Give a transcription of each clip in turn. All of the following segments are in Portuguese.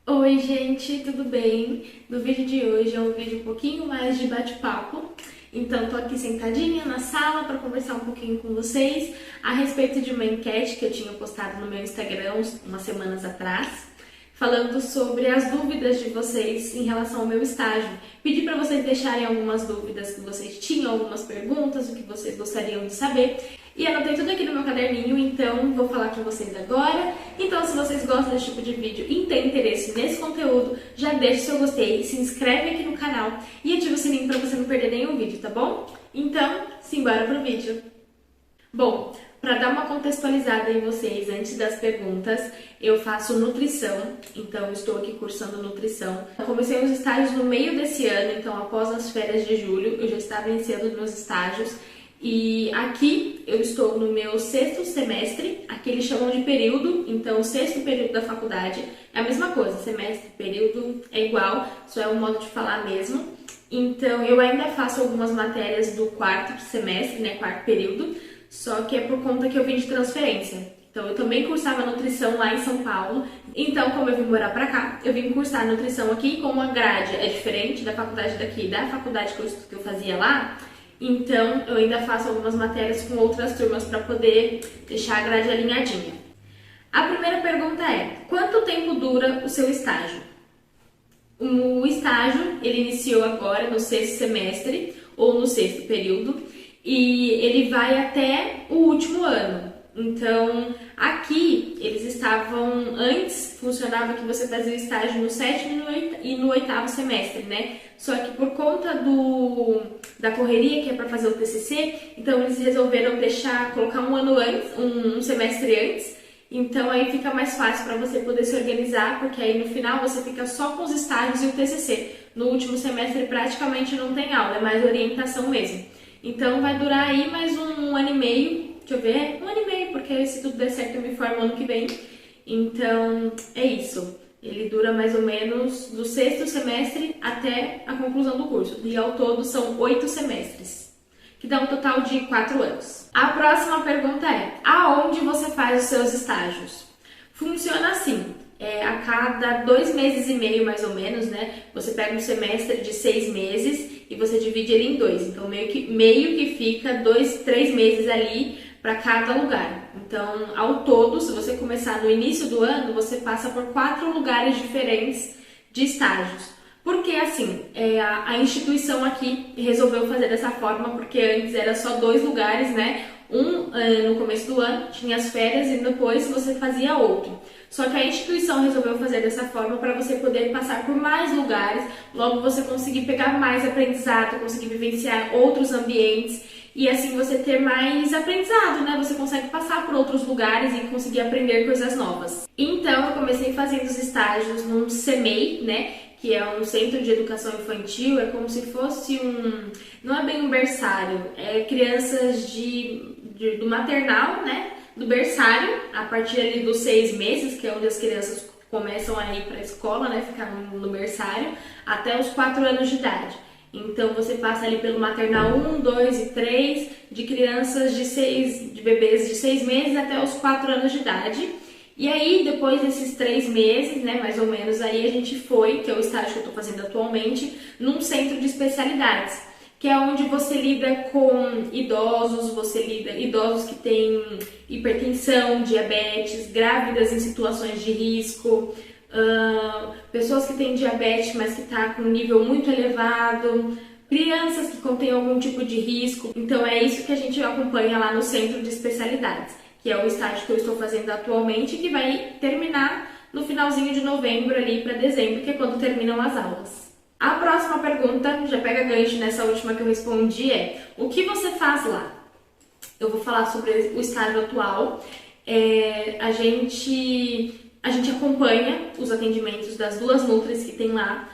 Oi, gente, tudo bem? No vídeo de hoje é um vídeo um pouquinho mais de bate-papo. Então, tô aqui sentadinha na sala para conversar um pouquinho com vocês a respeito de uma enquete que eu tinha postado no meu Instagram umas semanas atrás, falando sobre as dúvidas de vocês em relação ao meu estágio. Pedi para vocês deixarem algumas dúvidas que vocês tinham, algumas perguntas, o que vocês gostariam de saber. E anotei tudo aqui no meu caderninho, então vou falar com vocês agora. Então, se vocês gostam desse tipo de vídeo e têm interesse nesse conteúdo, já deixa o seu gostei, se inscreve aqui no canal e ativa o sininho para você não perder nenhum vídeo, tá bom? Então, simbora pro vídeo! Bom, para dar uma contextualizada em vocês antes das perguntas, eu faço nutrição, então estou aqui cursando nutrição. Eu comecei os estágios no meio desse ano, então após as férias de julho, eu já estava iniciando meus estágios. E aqui eu estou no meu sexto semestre, aqui eles chamam de período, então o sexto período da faculdade é a mesma coisa, semestre, período é igual, só é um modo de falar mesmo. Então eu ainda faço algumas matérias do quarto semestre, né, quarto período, só que é por conta que eu vim de transferência. Então eu também cursava nutrição lá em São Paulo, então como eu vim morar pra cá, eu vim cursar nutrição aqui, como a grade é diferente da faculdade daqui, da faculdade que eu fazia lá. Então, eu ainda faço algumas matérias com outras turmas para poder deixar a grade alinhadinha. A primeira pergunta é: quanto tempo dura o seu estágio? O estágio, ele iniciou agora no sexto semestre, ou no sexto período, e ele vai até o último ano. Então, aqui, eles estavam, antes funcionava que você fazia estágio no sétimo e no oitavo semestre, né? Só que por conta da correria que é para fazer o TCC, então eles resolveram colocar um ano antes, um semestre antes. Então aí fica mais fácil para você poder se organizar, porque aí no final você fica só com os estágios e o TCC. No último semestre praticamente não tem aula, é mais orientação mesmo. Então vai durar aí mais um ano e meio, deixa eu ver, um ano e meio, porque se tudo der certo eu me formo ano que vem. Então é isso. Ele dura mais ou menos do sexto semestre até a conclusão do curso. E ao todo são 8 semestres, que dá um total de 4 anos. A próxima pergunta é: aonde você faz os seus estágios? Funciona assim, a cada 2 meses e meio mais ou menos, né? Você pega um semestre de 6 meses e você divide ele em 2. Então meio que fica 2, 3 meses ali para cada lugar. Então, ao todo, se você começar no início do ano, você passa por 4 lugares diferentes de estágios. Porque assim, a instituição aqui resolveu fazer dessa forma, porque antes era só 2 lugares, né? No começo do ano, tinha as férias e depois você fazia outro. Só que a instituição resolveu fazer dessa forma para você poder passar por mais lugares, logo você conseguir pegar mais aprendizado, conseguir vivenciar outros ambientes e assim você ter mais aprendizado, né? Você consegue passar por outros lugares e conseguir aprender coisas novas. Então, eu comecei fazendo os estágios num CEMEI, né? Que é um centro de educação infantil, é como se fosse não é bem um berçário, é crianças do maternal, né? Do berçário, a partir ali dos 6 meses, que é onde as crianças começam a ir para a escola, né? Ficar no berçário, até os 4 anos de idade. Então você passa ali pelo maternal 1, 2 e 3, de crianças de bebês de 6 meses até os 4 anos de idade. E aí, depois desses 3 meses, né, mais ou menos, aí a gente foi, que é o estágio que eu tô fazendo atualmente, num centro de especialidades, que é onde você lida com idosos, idosos que têm hipertensão, diabetes, grávidas em situações de risco, pessoas que têm diabetes, mas que está com um nível muito elevado, crianças que contêm algum tipo de risco. Então é isso que a gente acompanha lá no centro de especialidades, que é o estágio que eu estou fazendo atualmente, que vai terminar no finalzinho de novembro ali para dezembro, que é quando terminam as aulas. A próxima pergunta, já pega gancho nessa última que eu respondi, é: o que você faz lá? Eu vou falar sobre o estágio atual. A gente acompanha os atendimentos das 2 nutris que tem lá,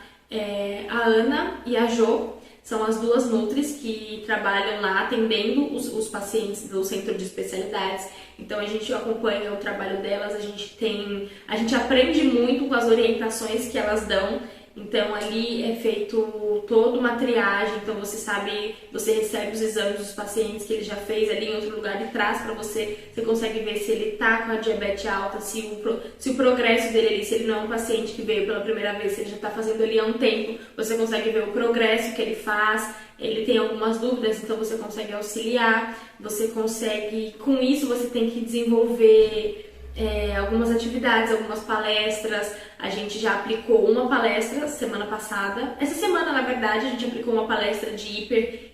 a Ana e a Jo. São as 2 nutris que trabalham lá atendendo os pacientes do centro de especialidades. Então a gente acompanha o trabalho delas, a gente aprende muito com as orientações que elas dão. Então ali é feito toda uma triagem, então você sabe, você recebe os exames dos pacientes que ele já fez ali em outro lugar e traz para você, você consegue ver se ele tá com a diabetes alta, se o progresso dele ali, se ele não é um paciente que veio pela primeira vez, se ele já está fazendo ali há um tempo, você consegue ver o progresso que ele faz, ele tem algumas dúvidas, então você consegue auxiliar, você consegue, com isso você tem que desenvolver algumas atividades, algumas palestras. A gente já aplicou uma palestra semana passada. Essa semana, na verdade, a gente aplicou uma palestra de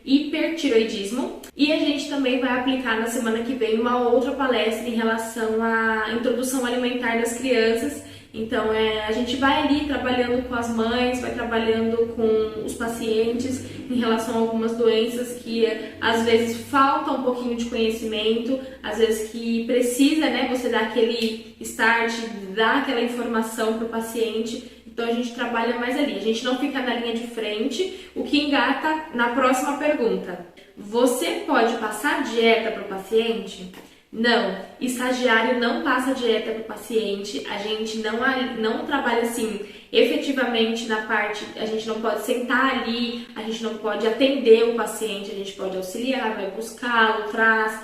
hipertiroidismo e a gente também vai aplicar na semana que vem uma outra palestra em relação à introdução alimentar das crianças. Então, a gente vai ali trabalhando com as mães, vai trabalhando com os pacientes em relação a algumas doenças que às vezes falta um pouquinho de conhecimento, às vezes que precisa, né, você dar aquele start, dar aquela informação para o paciente. Então, a gente trabalha mais ali, a gente não fica na linha de frente, o que engata na próxima pergunta. Você pode passar dieta para o paciente? Não, estagiário não passa dieta para o paciente, a gente não trabalha assim efetivamente na parte, a gente não pode sentar ali, a gente não pode atender o paciente, a gente pode auxiliar, vai buscá-lo, traz,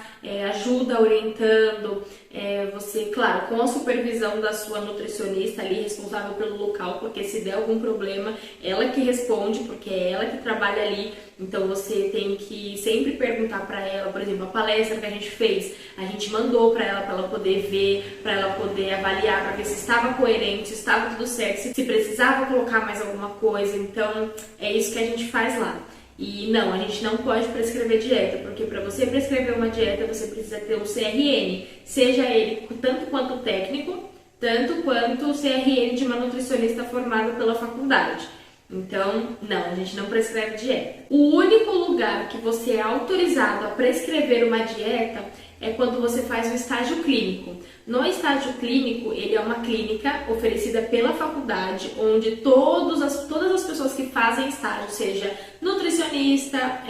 ajuda orientando, você, claro, com a supervisão da sua nutricionista ali, responsável pelo local, porque se der algum problema, ela que responde, porque é ela que trabalha ali, então você tem que sempre perguntar para ela, por exemplo, a palestra que a gente fez, a gente mandou para ela poder ver, para ela poder avaliar, para ver se estava coerente, se estava tudo certo, se precisava colocar mais alguma coisa, então é isso que a gente faz lá. E não, a gente não pode prescrever dieta, porque para você prescrever uma dieta você precisa ter um CRN, seja ele tanto quanto técnico, tanto quanto o CRN de uma nutricionista formada pela faculdade. Então, não, a gente não prescreve dieta. O único lugar que você é autorizado a prescrever uma dieta é quando você faz o estágio clínico. No estágio clínico, ele é uma clínica oferecida pela faculdade, onde todas as pessoas que fazem estágio, seja nutricionista,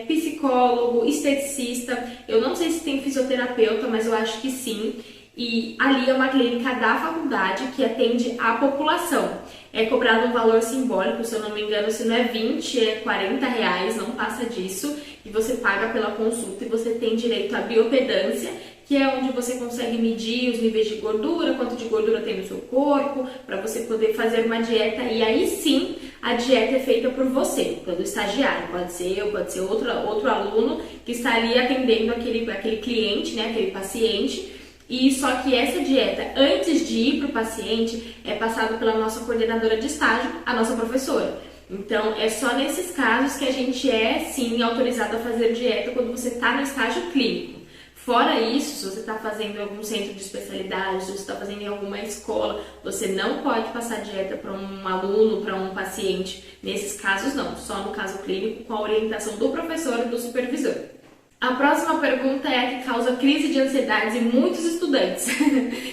psicólogo, esteticista, eu não sei se tem fisioterapeuta, mas eu acho que sim, e ali é uma clínica da faculdade que atende a população. É cobrado um valor simbólico, se eu não me engano, se não é 20, é R$40, não passa disso, e você paga pela consulta e você tem direito à biopedância, que é onde você consegue medir os níveis de gordura, quanto de gordura tem no seu corpo, para você poder fazer uma dieta, e aí sim a dieta é feita por você, pelo estagiário, pode ser eu, pode ser outro aluno que está ali atendendo aquele cliente, né, aquele paciente. E só que essa dieta, antes de ir para o paciente, é passada pela nossa coordenadora de estágio, a nossa professora. Então, é só nesses casos que a gente é, sim, autorizado a fazer dieta quando você está no estágio clínico. Fora isso, se você está fazendo em algum centro de especialidade, se você está fazendo em alguma escola, você não pode passar dieta para um aluno, para um paciente. Nesses casos, não. Só no caso clínico, com a orientação do professor e do supervisor. A próxima pergunta é a que causa crise de ansiedade em muitos estudantes,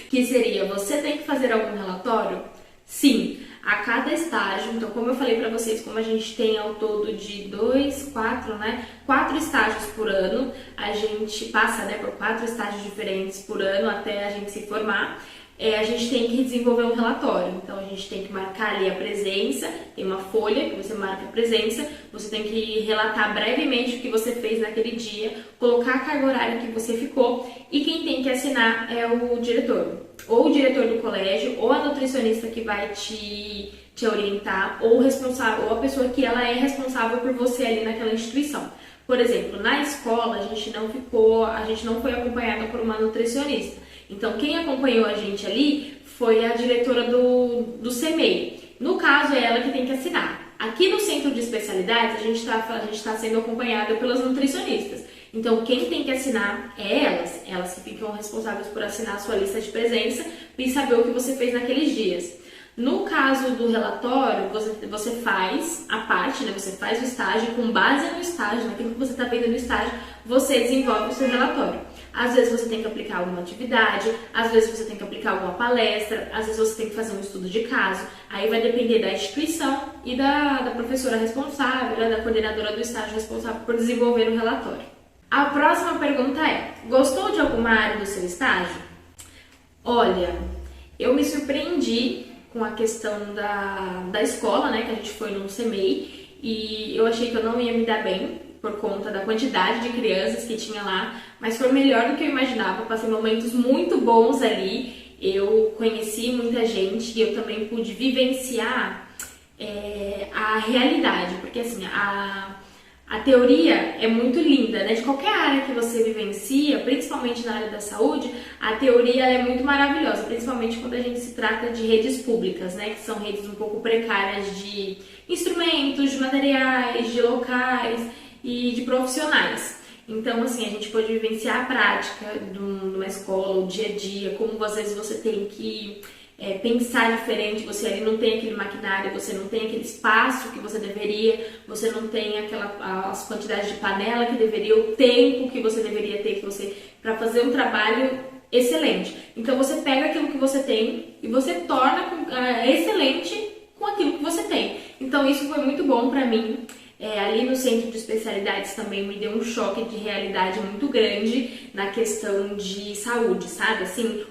que seria, você tem que fazer algum relatório? Sim, a cada estágio, então como eu falei para vocês, como a gente tem ao todo de 4 estágios por ano, a gente passa, né, por 4 estágios diferentes por ano até a gente se formar. A gente tem que desenvolver um relatório, então a gente tem que marcar ali a presença, tem uma folha que você marca a presença, você tem que relatar brevemente o que você fez naquele dia, colocar a carga horária que você ficou, e quem tem que assinar é o diretor, ou o diretor do colégio, ou a nutricionista que vai te orientar, ou o responsável, ou a pessoa que ela é responsável por você ali naquela instituição. Por exemplo, na escola a gente não foi acompanhada por uma nutricionista. Então, quem acompanhou a gente ali foi a diretora do CMEI. No caso, é ela que tem que assinar. Aqui no centro de especialidades, a gente está sendo acompanhada pelas nutricionistas. Então, quem tem que assinar é elas que ficam responsáveis por assinar a sua lista de presença e saber o que você fez naqueles dias. No caso do relatório, você faz a parte, né? Você faz o estágio, com base no estágio, naquilo que você está vendo no estágio, você desenvolve o seu relatório. Às vezes você tem que aplicar alguma atividade, às vezes você tem que aplicar alguma palestra, às vezes você tem que fazer um estudo de caso. Aí vai depender da instituição e da professora responsável, da coordenadora do estágio responsável por desenvolver o relatório. A próxima pergunta é: gostou de alguma área do seu estágio? Olha, eu me surpreendi com a questão da escola, né, que a gente foi no CMEI, e eu achei que eu não ia me dar bem por conta da quantidade de crianças que tinha lá, mas foi melhor do que eu imaginava. Eu passei momentos muito bons ali, eu conheci muita gente e eu também pude vivenciar a realidade, porque assim, a teoria é muito linda, né? De qualquer área que você vivencia, principalmente na área da saúde, a teoria é muito maravilhosa, principalmente quando a gente se trata de redes públicas, né? Que são redes um pouco precárias de instrumentos, de materiais, de locais e de profissionais. Então, assim, a gente pode vivenciar a prática de uma escola, o dia a dia, como às vezes você tem que pensar diferente, você ali não tem aquele maquinário, você não tem aquele espaço que você deveria, você não tem as quantidades de panela que deveria, o tempo que você deveria ter para fazer um trabalho excelente. Então você pega aquilo que você tem e você torna excelente com aquilo que você tem. Então isso foi muito bom para mim. Ali no centro de especialidades também me deu um choque de realidade muito grande na questão de saúde, sabe? Assim,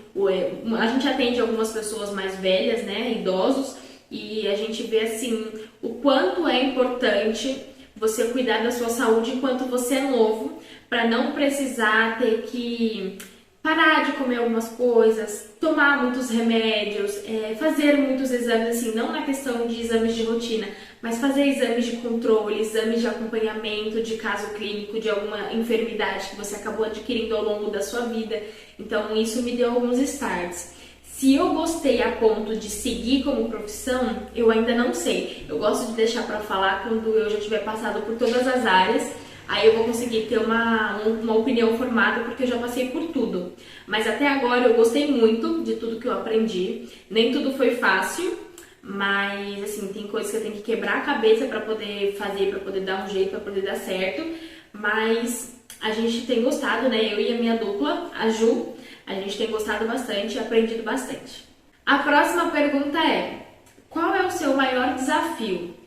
a gente atende algumas pessoas mais velhas, né, idosos, e a gente vê assim o quanto é importante você cuidar da sua saúde enquanto você é novo, para não precisar ter que parar de comer algumas coisas, tomar muitos remédios, fazer muitos exames, assim, não na questão de exames de rotina, mas fazer exames de controle, exames de acompanhamento de caso clínico, de alguma enfermidade que você acabou adquirindo ao longo da sua vida. Então isso me deu alguns starts. Se eu gostei a ponto de seguir como profissão, eu ainda não sei. Eu gosto de deixar para falar quando eu já tiver passado por todas as áreas. Aí eu vou conseguir ter uma opinião formada, porque eu já passei por tudo. Mas até agora eu gostei muito de tudo que eu aprendi. Nem tudo foi fácil, mas assim, tem coisas que eu tenho que quebrar a cabeça para poder fazer, para poder dar um jeito, para poder dar certo. Mas a gente tem gostado, né? Eu e a minha dupla, a Ju, a gente tem gostado bastante e aprendido bastante. A próxima pergunta é: qual é o seu maior desafio?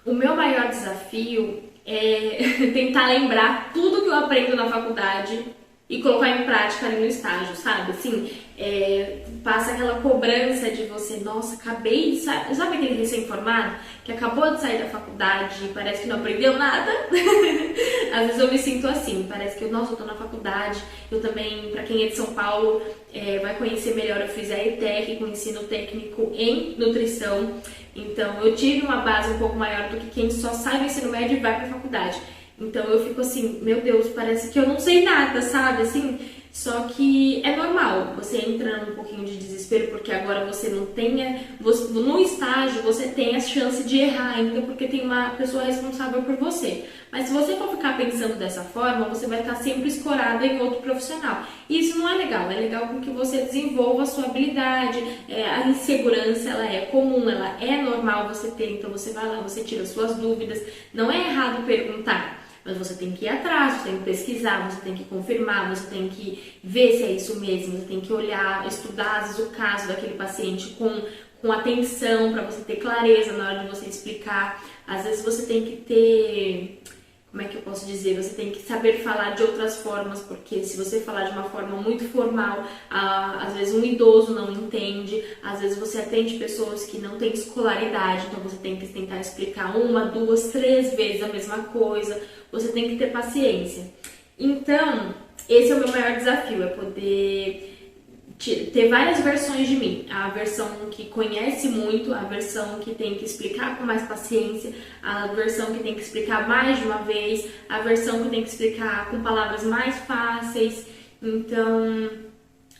O meu maior desafio é tentar lembrar tudo que eu aprendo na faculdade e colocar em prática ali no estágio, sabe? Assim, passa aquela cobrança de você, nossa, acabei de sair, sabe aquele recém-formado que acabou de sair da faculdade e parece que não aprendeu nada? Às vezes eu me sinto assim, parece que, nossa, eu tô na faculdade, eu também, pra quem é de São Paulo, vai conhecer melhor, eu fiz a ETEC com ensino técnico em nutrição. Então, eu tive uma base um pouco maior do que quem só sai do ensino médio e vai pra faculdade. Então, eu fico assim, meu Deus, parece que eu não sei nada, sabe? Assim, só que é normal, você entra num pouquinho de desespero porque agora você não tem, no estágio você tem a chance de errar ainda porque tem uma pessoa responsável por você. Mas se você for ficar pensando dessa forma, você vai estar sempre escorado em outro profissional. E isso não é legal com que você desenvolva a sua habilidade, a insegurança, ela é comum, ela é normal você ter, então você vai lá, você tira suas dúvidas, não é errado perguntar. Mas você tem que ir atrás, você tem que pesquisar, você tem que confirmar, você tem que ver se é isso mesmo, você tem que olhar, estudar às vezes o caso daquele paciente com atenção, para você ter clareza na hora de você explicar. Às vezes você tem que ter, como é que eu posso dizer, você tem que saber falar de outras formas, porque se você falar de uma forma muito formal, às vezes um idoso não entende, às vezes você atende pessoas que não têm escolaridade, então você tem que tentar explicar 1, 2, 3 vezes a mesma coisa, você tem que ter paciência. Então, esse é o meu maior desafio, é poder ter várias versões de mim, a versão que conhece muito, a versão que tem que explicar com mais paciência, a versão que tem que explicar mais de uma vez, a versão que tem que explicar com palavras mais fáceis. Então,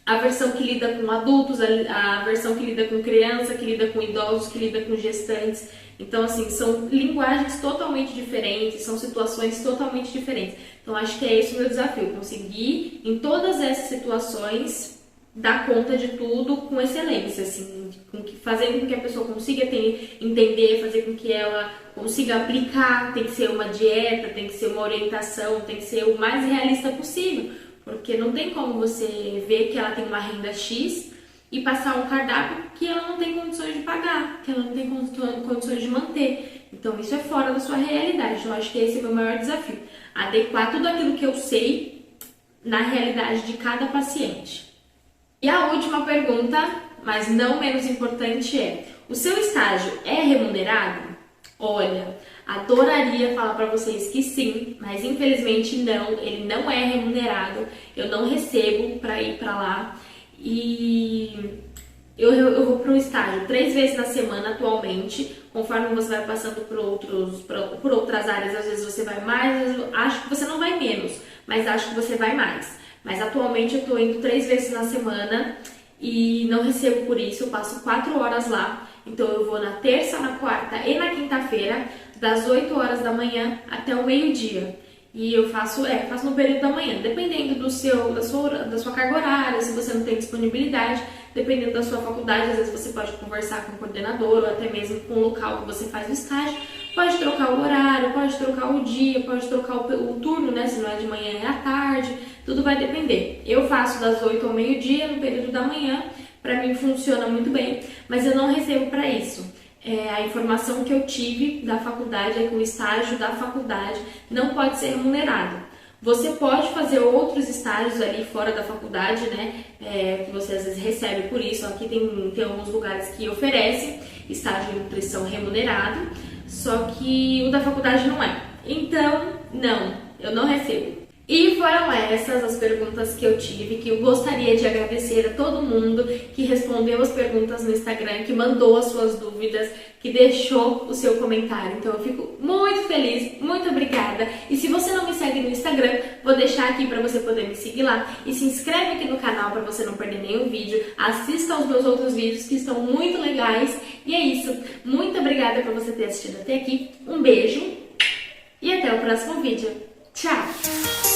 a versão que lida com adultos, a versão que lida com criança, que lida com idosos, que lida com gestantes. Então, assim, são linguagens totalmente diferentes, são situações totalmente diferentes. Então, acho que é esse o meu desafio, conseguir em todas essas situações dar conta de tudo com excelência, assim, fazendo com que a pessoa consiga entender, fazer com que ela consiga aplicar. Tem que ser uma dieta, tem que ser uma orientação, tem que ser o mais realista possível, porque não tem como você ver que ela tem uma renda X e passar um cardápio que ela não tem condições de pagar, que ela não tem condições de manter. Então isso é fora da sua realidade. Então eu acho que esse é o meu maior desafio, adequar tudo aquilo que eu sei na realidade de cada paciente. E a última pergunta, mas não menos importante o seu estágio é remunerado? Olha, adoraria falar para vocês que sim, mas infelizmente não, ele não é remunerado, eu não recebo para ir para lá e eu vou para o estágio 3 vezes na semana atualmente, conforme você vai passando por outras áreas, às vezes você vai mais, às vezes, acho que você não vai menos, mas acho que você vai mais. Mas atualmente eu estou indo 3 vezes na semana e não recebo por isso, eu passo 4 horas lá, então eu vou na terça, na quarta e na quinta-feira, das 8 horas da manhã até o meio-dia. E eu faço no período da manhã, dependendo da sua carga horária, se você não tem disponibilidade, dependendo da sua faculdade, às vezes você pode conversar com o coordenador ou até mesmo com o local que você faz o estágio, pode trocar o horário, pode trocar o dia, pode trocar o turno, né, se não é de manhã é à tarde, tudo vai depender. Eu faço das 8 ao meio-dia, no período da manhã, para mim funciona muito bem, mas eu não recebo para isso. A informação que eu tive da faculdade é que o estágio da faculdade não pode ser remunerado. Você pode fazer outros estágios ali fora da faculdade, né? Que você às vezes recebe por isso. Aqui tem alguns lugares que oferecem estágio de nutrição remunerado, só que o da faculdade não é. Então, não, eu não recebo. E foram essas as perguntas que eu tive, que eu gostaria de agradecer a todo mundo que respondeu as perguntas no Instagram, que mandou as suas dúvidas, que deixou o seu comentário. Então eu fico muito feliz, muito obrigada. E se você não me segue no Instagram, vou deixar aqui para você poder me seguir lá. E se inscreve aqui no canal para você não perder nenhum vídeo. Assista aos meus outros vídeos que estão muito legais. E é isso. Muito obrigada por você ter assistido até aqui. Um beijo e até o próximo vídeo. Tchau!